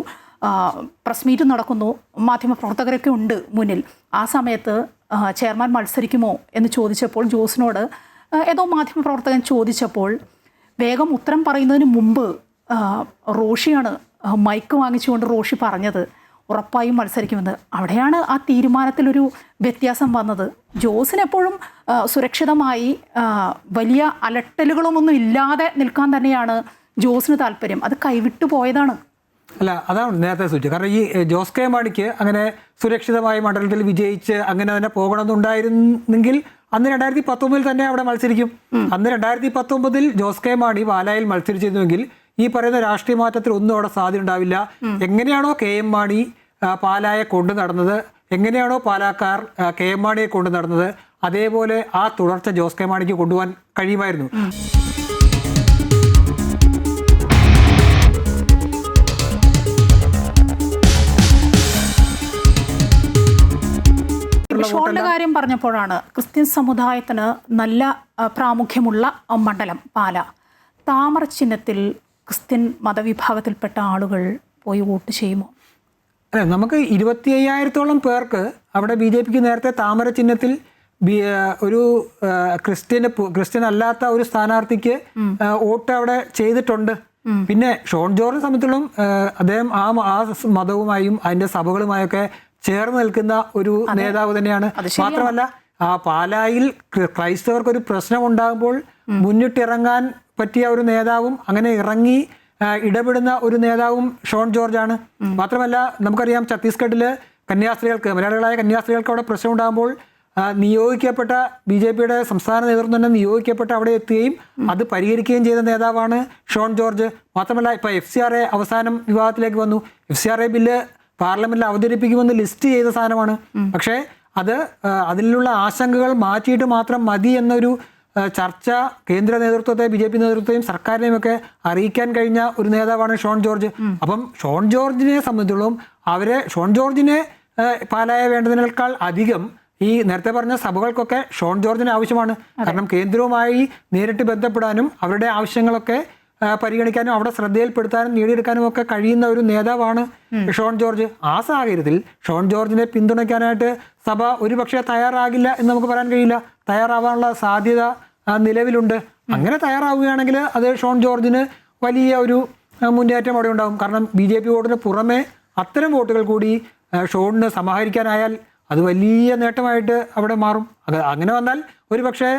പ്രസ് മീറ്റ് നടക്കുന്നു, മാധ്യമപ്രവർത്തകരൊക്കെ ഉണ്ട് മുന്നിൽ. ആ സമയത്ത് ചെയർമാൻ മത്സരിക്കുമോ എന്ന് ചോദിച്ചപ്പോൾ, ജോസിനോട് ഏതോ മാധ്യമപ്രവർത്തകൻ ചോദിച്ചപ്പോൾ വേഗം ഉത്തരം പറയുന്നതിന് മുമ്പ് റോഷിയാണ് മൈക്ക് വാങ്ങിച്ചുകൊണ്ട് റോഷി പറഞ്ഞത് ഉറപ്പായും മത്സരിക്കുമെന്ന്. അവിടെയാണ് ആ തീരുമാനത്തിലൊരു വ്യത്യാസം വന്നത്. ജോസിനെപ്പോഴും സുരക്ഷിതമായി വലിയ അലട്ടലുകളൊന്നും ഇല്ലാതെ നിൽക്കാൻ തന്നെയാണ് ജോസിന് താല്പര്യം. അത് കൈവിട്ടു പോയതാണ്. അല്ല, അതാണ് നേരത്തെ സൂചിച്ചത്. കാരണം ഈ ജോസ് കെ മാണിക്ക് അങ്ങനെ സുരക്ഷിതമായ മണ്ഡലത്തിൽ വിജയിച്ച് അങ്ങനെ തന്നെ പോകണമെന്നുണ്ടായിരുന്നെങ്കിൽ അന്ന് 2019 തന്നെ അവിടെ മത്സരിക്കും. അന്ന് 2019 ജോസ് കെ മാണി പാലായിൽ മത്സരിച്ചിരുന്നുവെങ്കിൽ ഈ പറയുന്ന രാഷ്ട്രീയ മാറ്റത്തിൽ ഒന്നും അവിടെ സാധ്യത ഉണ്ടാവില്ല. എങ്ങനെയാണോ KM മാണി പാലായെ കൊണ്ടു നടന്നത്, എങ്ങനെയാണോ പാലാക്കാർ KM മാണിയെ കൊണ്ടു നടന്നത്, അതേപോലെ ആ തുടർച്ച ജോസ് കെ മാണിക്ക് കൊണ്ടുപോകാൻ കഴിയുമായിരുന്നു. ഷോണിന്റെ കാര്യം പറഞ്ഞപ്പോഴാണ്, ക്രിസ്ത്യൻ സമുദായത്തിന് നല്ല പ്രാമുഖ്യമുള്ള മണ്ഡലം പാല. താമര ചിഹ്നത്തിൽ ക്രിസ്ത്യൻ മതവിഭാഗത്തിൽപ്പെട്ട ആളുകൾ പോയി വോട്ട് ചെയ്യുമോ? അല്ല, നമുക്ക് 25,000-ഓളം പേർക്ക് അവിടെ BJPക്ക് നേരത്തെ താമര ചിഹ്നത്തിൽ ഒരു ക്രിസ്ത്യൻ അല്ലാത്ത ഒരു സ്ഥാനാർത്ഥിക്ക് വോട്ട് അവിടെ ചെയ്തിട്ടുണ്ട്. പിന്നെ ഷോൺ ജോർജിനെ സംബന്ധിച്ചിടത്തോളം അദ്ദേഹം ആ മതവുമായും അതിന്റെ സഭകളുമായൊക്കെ ചേർന്ന് നിൽക്കുന്ന ഒരു നേതാവ് തന്നെയാണ്. മാത്രമല്ല, ആ പാലായിൽ ക്രൈസ്തവർക്കൊരു പ്രശ്നം ഉണ്ടാകുമ്പോൾ മുന്നിട്ടിറങ്ങാൻ പറ്റിയ ഒരു നേതാവും അങ്ങനെ ഇറങ്ങി ഇടപെടുന്ന ഒരു നേതാവും ഷോൺ ജോർജാണ്. മാത്രമല്ല, നമുക്കറിയാം ഛത്തീസ്ഗഡിൽ മലയാളികളായ കന്യാസ്ത്രീകൾക്ക് അവിടെ പ്രശ്നം ഉണ്ടാകുമ്പോൾ നിയോഗിക്കപ്പെട്ട BJPയുടെ സംസ്ഥാന നേതൃത്വം തന്നെ നിയോഗിക്കപ്പെട്ട അവിടെ എത്തുകയും അത് പരിഹരിക്കുകയും ചെയ്ത നേതാവാണ് ഷോൺ ജോർജ്. മാത്രമല്ല, ഇപ്പോൾ FCRA അവസാനം വിവാദത്തിലേക്ക് വന്നു. FCRA ബില്ല് പാർലമെന്റിൽ അവതരിപ്പിക്കുമെന്ന് ലിസ്റ്റ് ചെയ്ത സാധനമാണ്. പക്ഷേ അതിലുള്ള ആശങ്കകൾ മാറ്റിയിട്ട് മാത്രം മതി എന്നൊരു ചർച്ച കേന്ദ്ര നേതൃത്വത്തെ, BJP നേതൃത്വത്തെയും സർക്കാരിനെയും ഒക്കെ അറിയിക്കാൻ കഴിഞ്ഞ ഒരു നേതാവാണ് ഷോൺ ജോർജ്. അപ്പം ഷോൺ ജോർജിനെ സംബന്ധിച്ചിടത്തോളം ഷോൺ ജോർജിനെ പാലായ വേണ്ടതിനേക്കാൾ അധികം ഈ നേരത്തെ പറഞ്ഞ സഭകൾക്കൊക്കെ ഷോൺ ജോർജിന് ആവശ്യമാണ്. കാരണം കേന്ദ്രവുമായി നേരിട്ട് ബന്ധപ്പെടാനും അവരുടെ ആവശ്യങ്ങളൊക്കെ പരിഗണിക്കാനും അവിടെ ശ്രദ്ധയിൽപ്പെടുത്താനും നേടിയെടുക്കാനും ഒക്കെ കഴിയുന്ന ഒരു നേതാവാണ് ഷോൺ ജോർജ്. ആ സാഹചര്യത്തിൽ ഷോൺ ജോർജിനെ പിന്തുണയ്ക്കാനായിട്ട് സഭ ഒരുപക്ഷെ തയ്യാറാകില്ല എന്ന് നമുക്ക് പറയാൻ കഴിയില്ല. തയ്യാറാവാനുള്ള സാധ്യത നിലവിലുണ്ട്. അങ്ങനെ തയ്യാറാവുകയാണെങ്കിൽ അത് ഷോൺ ജോർജിന് വലിയ ഒരു മുന്നേറ്റം അവിടെ ഉണ്ടാകും. കാരണം BJP വോട്ടിന് പുറമെ അത്തരം വോട്ടുകൾ കൂടി ഷോണിന് സമാഹരിക്കാനായാൽ അത് വലിയ നേട്ടമായിട്ട് അവിടെ മാറും. അത് അങ്ങനെ വന്നാൽ ഒരുപക്ഷെ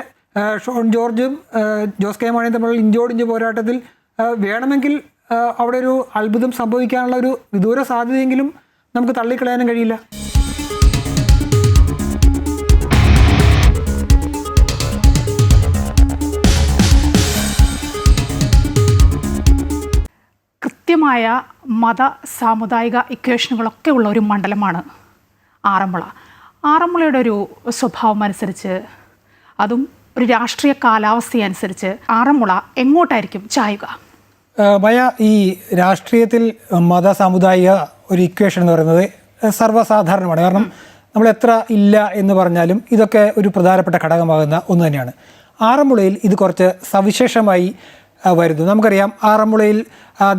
ഷോൺ ജോർജും ജോസ് കെ മാണിയും തമ്മിലുള്ള ഇഞ്ചോടിഞ്ച് പോരാട്ടത്തിൽ വേണമെങ്കിൽ അവിടെ ഒരു അത്ഭുതം സംഭവിക്കാനുള്ള ഒരു വിദൂര സാധ്യതയെങ്കിലും നമുക്ക് തള്ളിക്കളയാനും കഴിയില്ല. കൃത്യമായ മത സാമുദായിക ഇക്വേഷനുകളൊക്കെ ഉള്ള ഒരു മണ്ഡലമാണ് ആറന്മുള. ആറന്മുളയുടെ ഒരു സ്വഭാവം അനുസരിച്ച്, അതും ഒരു രാഷ്ട്രീയ കാലാവസ്ഥയനുസരിച്ച് ആറന്മുള എങ്ങോട്ടായിരിക്കും ചായുക? ഭയ, ഈ രാഷ്ട്രീയത്തിൽ മത സാമുദായിക ഒരു ഇക്വേഷൻ എന്ന് പറയുന്നത് സർവ്വസാധാരണമാണ്. കാരണം നമ്മൾ എത്ര ഇല്ല എന്ന് പറഞ്ഞാലും ഇതൊക്കെ ഒരു പ്രധാനപ്പെട്ട ഘടകമാകുന്ന ഒന്ന് തന്നെയാണ്. ആറന്മുളയിൽ ഇത് കുറച്ച് സവിശേഷമായി വരുന്നു. നമുക്കറിയാം, ആറന്മുളയിൽ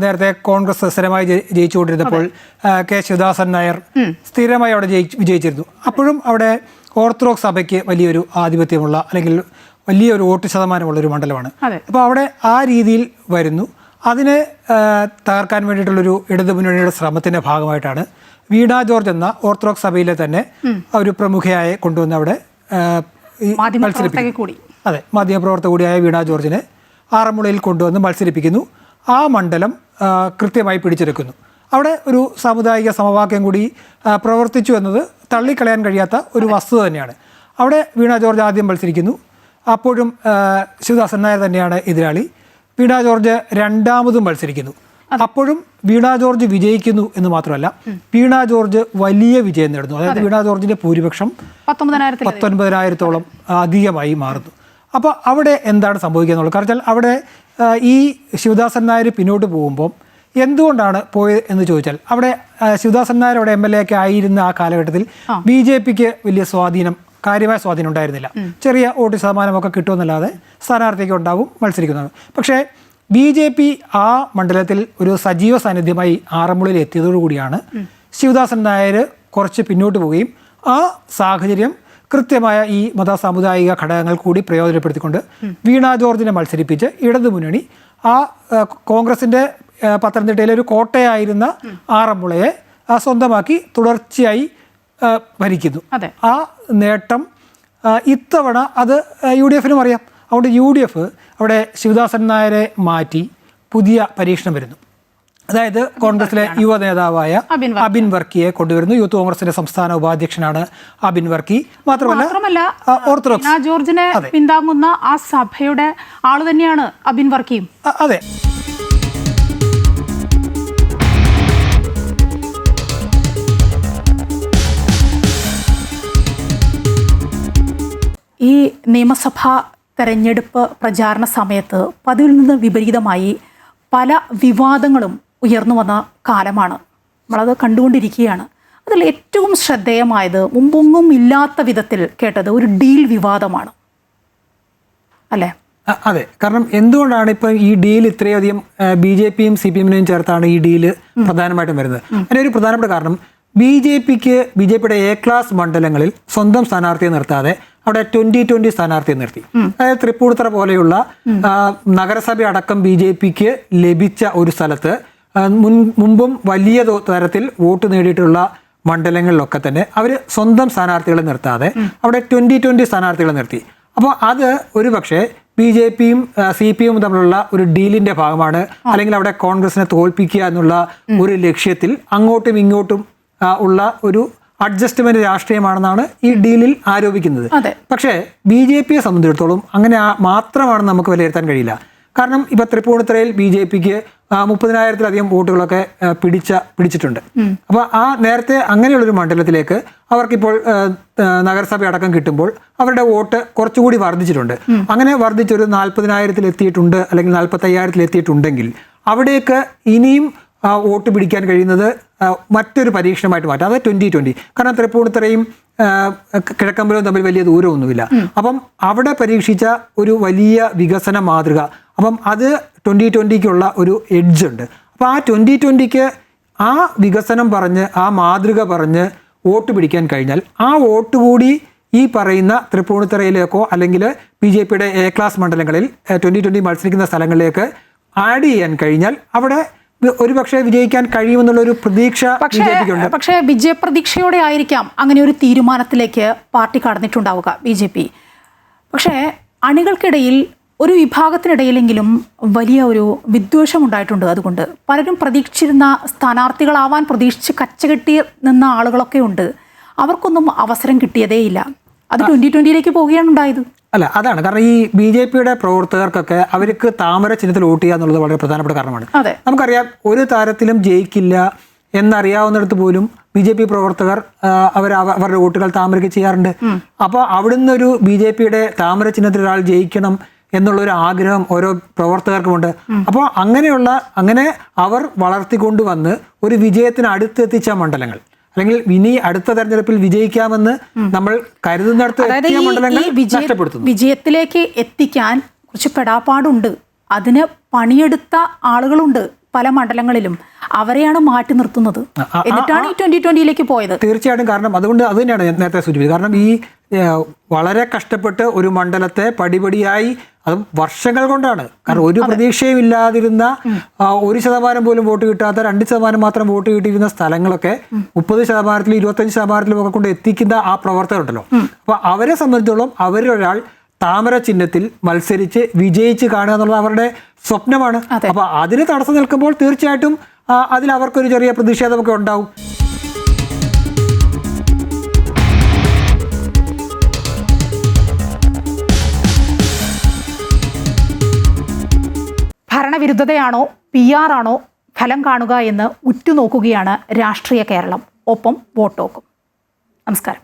നേരത്തെ കോൺഗ്രസ് സ്ഥിരമായി ജയിച്ചുകൊണ്ടിരുന്നപ്പോൾ കെ ശിവദാസൻ നായർ സ്ഥിരമായി അവിടെ വിജയിച്ചിരുന്നു. അപ്പോഴും അവിടെ ഓർത്തഡോക്സ് സഭയ്ക്ക് വലിയൊരു ആധിപത്യമുള്ള അല്ലെങ്കിൽ വലിയൊരു വോട്ട് ശതമാനമുള്ളൊരു മണ്ഡലമാണ്. അപ്പോൾ അവിടെ ആ രീതിയിൽ വരുന്നു. അതിനെ തകർക്കാൻ വേണ്ടിയിട്ടുള്ളൊരു ഇടതുമുന്നണിയുടെ ശ്രമത്തിൻ്റെ ഭാഗമായിട്ടാണ് വീണ ജോർജ് എന്ന ഓർത്തഡോക്സ് സഭയിലെ തന്നെ ഒരു പ്രമുഖയായി കൊണ്ടുവന്ന് അവിടെ മത്സരിപ്പിക്കും. അതെ, മാധ്യമപ്രവർത്തക കൂടിയായ വീണ ജോർജിനെ ആറന്മുളയിൽ കൊണ്ടുവന്ന് മത്സരിപ്പിക്കുന്നു. ആ മണ്ഡലം കൃത്യമായി പിടിച്ചെടുക്കുന്നു. അവിടെ ഒരു സാമുദായിക സമവാക്യം കൂടി പ്രവർത്തിച്ചു എന്നത് തള്ളിക്കളയാൻ കഴിയാത്ത ഒരു വസ്തുത തന്നെയാണ്. അവിടെ വീണ ജോർജ് ആദ്യം മത്സരിക്കുന്നു. അപ്പോഴും ശിവദാസൻ നായർ തന്നെയാണ് എതിരാളി. വീണ ജോർജ് രണ്ടാമതും മത്സരിക്കുന്നു. അപ്പോഴും വീണ ജോർജ് വിജയിക്കുന്നു എന്ന് മാത്രമല്ല, വീണ ജോർജ് വലിയ വിജയം നേടുന്നു. അതായത് വീണ ജോർജിൻ്റെ ഭൂരിപക്ഷം 19,000-ഓളം അധികമായി മാറുന്നു. അപ്പോൾ അവിടെ എന്താണ് സംഭവിക്കുക എന്നുള്ളത്, കാരണം അവിടെ ഈ ശിവദാസൻ നായർ പിന്നോട്ട് പോകുമ്പോൾ എന്തുകൊണ്ടാണ് പോയത് എന്ന് ചോദിച്ചാൽ, അവിടെ ശിവദാസൻ നായർ അവിടെ MLA ഒക്കെ ആയിരുന്ന ആ കാലഘട്ടത്തിൽ BJPക്ക് വലിയ കാര്യമായ സ്വാധീനം ഉണ്ടായിരുന്നില്ല. ചെറിയ വോട്ട് ശതമാനമൊക്കെ കിട്ടുമെന്നല്ലാതെ സ്ഥാനാർത്ഥിക്ക് ഉണ്ടാവും, മത്സരിക്കുന്നതാണ്. പക്ഷേ BJP ആ മണ്ഡലത്തിൽ ഒരു സജീവ സാന്നിധ്യമായി ആറന്മുളയിൽ എത്തിയതോടുകൂടിയാണ് ശിവദാസൻ നായർ കുറച്ച് പിന്നോട്ട് പോവുകയും ആ സാഹചര്യം കൃത്യമായ ഈ മത സാമുദായിക ഘടകങ്ങൾ കൂടി പ്രയോജനപ്പെടുത്തിക്കൊണ്ട് വീണ ജോർജിനെ മത്സരിപ്പിച്ച് ഇടതുമുന്നണി ആ കോൺഗ്രസിൻ്റെ പത്തനംതിട്ടയിലെ ഒരു കോട്ടയായിരുന്ന ആറന്മുളയെ സ്വന്തമാക്കി തുടർച്ചയായി ഭരിക്കുന്നു. ആ നേട്ടം ഇത്തവണ അത് UDFനും അറിയാം. അതുകൊണ്ട് UDF അവിടെ ശിവദാസൻ നായരെ മാറ്റി പുതിയ പരീക്ഷണം വരുന്നു. അതായത് കോൺഗ്രസിലെ യുവ നേതാവായ അബിൻ വർക്കിയെ കൊണ്ടുവരുന്നു. യൂത്ത് കോൺഗ്രസിന്റെ സംസ്ഥാന ഉപാധ്യക്ഷനാണ് അബിൻ വർക്കി. മാത്രമല്ല ഓർത്തഡോക്സ് ജോർജിനെ പിന്താങ്ങുന്ന ആ സഭയുടെ ആള് തന്നെയാണ് അബിൻ വർക്കിയും. അതെ. ഈ നിയമസഭാ തെരഞ്ഞെടുപ്പ് പ്രചാരണ സമയത്ത് പതിവിൽ നിന്ന് വിപരീതമായി പല വിവാദങ്ങളും ഉയർന്നു വന്ന കാലമാണ്. നമ്മളത് കണ്ടുകൊണ്ടിരിക്കുകയാണ്. അതിൽ ഏറ്റവും ശ്രദ്ധേയമായത്, മുമ്പൊന്നും ഇല്ലാത്ത വിധത്തിൽ കേട്ടത്, ഒരു ഡീൽ വിവാദമാണ് അല്ലേ? അതെ. കാരണം എന്തുകൊണ്ടാണ് ഇപ്പം ഈ ഡീൽ ഇത്രയധികം BJPയും CPMനെയും ചേർത്താണ് ഈ ഡീല് പ്രധാനമായിട്ടും വരുന്നത്? അതിനൊരു പ്രധാനപ്പെട്ട കാരണം, BJPയുടെ A ക്ലാസ് മണ്ഡലങ്ങളിൽ സ്വന്തം സ്ഥാനാർത്ഥിയെ നിർത്താതെ അവിടെ 20-20 സ്ഥാനാർത്ഥിയെ നിർത്തി. അതായത് തൃപ്പൂണിത്തുറ പോലെയുള്ള നഗരസഭ അടക്കം BJPക്ക് ലഭിച്ച ഒരു സ്ഥലത്ത് മുമ്പും വലിയ തരത്തിൽ വോട്ട് നേടിയിട്ടുള്ള മണ്ഡലങ്ങളിലൊക്കെ തന്നെ അവർ സ്വന്തം സ്ഥാനാർത്ഥികളെ നിർത്താതെ അവിടെ 20-20 സ്ഥാനാർത്ഥികളെ നിർത്തി. അപ്പോൾ അത് ഒരു പക്ഷേ BJPയും CPMും തമ്മിലുള്ള ഒരു ഡീലിന്റെ ഭാഗമാണ്, അല്ലെങ്കിൽ അവിടെ കോൺഗ്രസിനെ തോൽപ്പിക്കുക എന്നുള്ള ഒരു ലക്ഷ്യത്തിൽ അങ്ങോട്ടും ഇങ്ങോട്ടും ഉള്ള ഒരു അഡ്ജസ്റ്റ്മെന്റ് രാഷ്ട്രീയമാണെന്നാണ് ഈ ഡീലിൽ ആരോപിക്കുന്നത്. പക്ഷേ BJPയെ സംബന്ധിച്ചിടത്തോളം അങ്ങനെ മാത്രമാണെന്ന് നമുക്ക് വിലയിരുത്താൻ കഴിയില്ല. കാരണം ഇപ്പൊ തൃപ്പൂണിത്തുറയിൽ BJPക്ക് 30,000-ലധികം വോട്ടുകളൊക്കെ പിടിച്ചിട്ടുണ്ട്. അപ്പോൾ ആ നേരത്തെ അങ്ങനെയുള്ളൊരു മണ്ഡലത്തിലേക്ക് അവർക്കിപ്പോൾ നഗരസഭ അടക്കം കിട്ടുമ്പോൾ അവരുടെ വോട്ട് കുറച്ചുകൂടി വർദ്ധിച്ചിട്ടുണ്ട്. അങ്ങനെ വർദ്ധിച്ചൊരു 40,000-ൽ എത്തിയിട്ടുണ്ട്, അല്ലെങ്കിൽ 45,000-ൽ എത്തിയിട്ടുണ്ടെങ്കിൽ അവിടേക്ക് ഇനിയും വോട്ട് പിടിക്കാൻ കഴിയുന്നത് മറ്റൊരു പരീക്ഷണമായിട്ട് മാറ്റാം. അത് 20-20. കാരണം തൃപ്പൂണിത്തുറയും കിഴക്കമ്പലവും തമ്മിൽ വലിയ ദൂരമൊന്നുമില്ല. അപ്പം അവിടെ പരീക്ഷിച്ച ഒരു വലിയ വികസന മാതൃക, അപ്പം അത് 2020-ക്കുള്ള ഒരു എഡ്ജ് ഉണ്ട്. അപ്പോൾ ആ 2020-ക്ക് ആ വികസനം പറഞ്ഞ് ആ മാതൃക പറഞ്ഞ് വോട്ട് പിടിക്കാൻ കഴിഞ്ഞാൽ ആ വോട്ട് കൂടി ഈ പറയുന്ന തൃപ്പൂണിത്തറയിലേക്കോ അല്ലെങ്കിൽ BJP-യുടെ A ക്ലാസ് മണ്ഡലങ്ങളിൽ 2020 മത്സരിക്കുന്ന സ്ഥലങ്ങളിലേക്ക് ആഡ് ചെയ്യാൻ കഴിഞ്ഞാൽ അവിടെ ഒരുപക്ഷെ വിജയിക്കാൻ കഴിയുമെന്നുള്ളൊരു പ്രതീക്ഷ BJP-ക്കുണ്ട്. പക്ഷേ വിജയപ്രതീക്ഷയോടെ ആയിരിക്കാം അങ്ങനെ ഒരു തീരുമാനത്തിലേക്ക് പാർട്ടി കടന്നിട്ടുണ്ടാവുക BJP. പക്ഷേ അണികൾക്കിടയിൽ ഒരു വിഭാഗത്തിനിടയിലെങ്കിലും വലിയ ഒരു വിദ്വേഷം ഉണ്ടായിട്ടുണ്ട്. അതുകൊണ്ട് പലരും പ്രതീക്ഷിച്ചിരുന്ന സ്ഥാനാർത്ഥികളാവാൻ പ്രതീക്ഷിച്ച് കച്ചകെട്ടി നിന്ന ആളുകളൊക്കെ ഉണ്ട്. അവർക്കൊന്നും അവസരം കിട്ടിയതേയില്ല. അത് 2020-ലേക്ക് പോവുകയാണ് ഉണ്ടായത്. അല്ല, അതാണ് കാരണം ഈ BJP-യുടെ പ്രവർത്തകർക്കൊക്കെ അവർക്ക് താമര ചിഹ്നത്തിൽ വോട്ട് ചെയ്യുക എന്നുള്ളത് വളരെ പ്രധാനപ്പെട്ട കാരണമാണ്. നമുക്കറിയാം ഒരു താരത്തിലും ജയിക്കില്ല എന്നറിയാവുന്നിടത്ത് പോലും BJP പ്രവർത്തകർ അവരുടെ വോട്ടുകൾ താമരയ്ക്ക് ചെയ്യാറുണ്ട്. അപ്പോൾ അവിടുന്ന് ഒരു BJP-യുടെ താമര ചിഹ്നത്തിൽ ഒരാൾ ജയിക്കണം എന്നുള്ളൊരു ആഗ്രഹം ഓരോ പ്രവർത്തകർക്കുമുണ്ട്. അപ്പോൾ അങ്ങനെ അവർ വളർത്തിക്കൊണ്ടുവന്ന് ഒരു വിജയത്തിന് അടുത്തെത്തിച്ച മണ്ഡലങ്ങൾ, അല്ലെങ്കിൽ ഇനി അടുത്ത തെരഞ്ഞെടുപ്പിൽ വിജയിക്കാമെന്ന് നമ്മൾ കരുതുന്നിടത്ത് എത്തിയ മണ്ഡലങ്ങൾ നഷ്ടപ്പെടുത്തുന്നു. വിജയത്തിലേക്ക് എത്തിക്കാൻ കുറച്ച് പെടാപ്പാടുണ്ട്. അതിന് പണിയെടുത്ത ആളുകളുണ്ട് പല മണ്ഡലങ്ങളിലും. അവരെയാണ് മാറ്റി നിർത്തുന്നത്. എന്നിട്ടാണ് ഈ 2020-ലേക്ക് പോയത്. തീർച്ചയായിട്ടും. കാരണം അതുകൊണ്ട് അത് തന്നെയാണ് ഞാൻ നേരത്തെ സൂചിപ്പിച്ചത്. കാരണം ഈ വളരെ കഷ്ടപ്പെട്ട് ഒരു മണ്ഡലത്തെ പടിപടിയായി, അതും വർഷങ്ങൾ കൊണ്ടാണ്, കാരണം ഒരു പ്രതീക്ഷയും ഇല്ലാതിരുന്ന 1% പോലും വോട്ട് കിട്ടാത്ത 2% മാത്രം വോട്ട് കിട്ടിയിരുന്ന സ്ഥലങ്ങളൊക്കെ 30%, 25% ഒക്കെ കൊണ്ട് എത്തിക്കുന്ന ആ പ്രവർത്തകരുണ്ടല്ലോ. അപ്പൊ അവരെ സംബന്ധിച്ചോളം അവരൊരാൾ താമര ചിഹ്നത്തിൽ മത്സരിച്ച് വിജയിച്ച് കാണുക എന്നുള്ളത് അവരുടെ സ്വപ്നമാണ്. അപ്പൊ അതിന് തടസ്സം നിൽക്കുമ്പോൾ തീർച്ചയായിട്ടും അതിൽ അവർക്കൊരു ചെറിയ പ്രതിഷേധമൊക്കെ ഉണ്ടാവും. ഭരണവിരുദ്ധതയാണോ PR ആണോ ഫലം കാണുക എന്ന് ഉറ്റുനോക്കുകയാണ് രാഷ്ട്രീയ കേരളം. ഒപ്പം വോട്ട് ടോക്കും. നമസ്കാരം.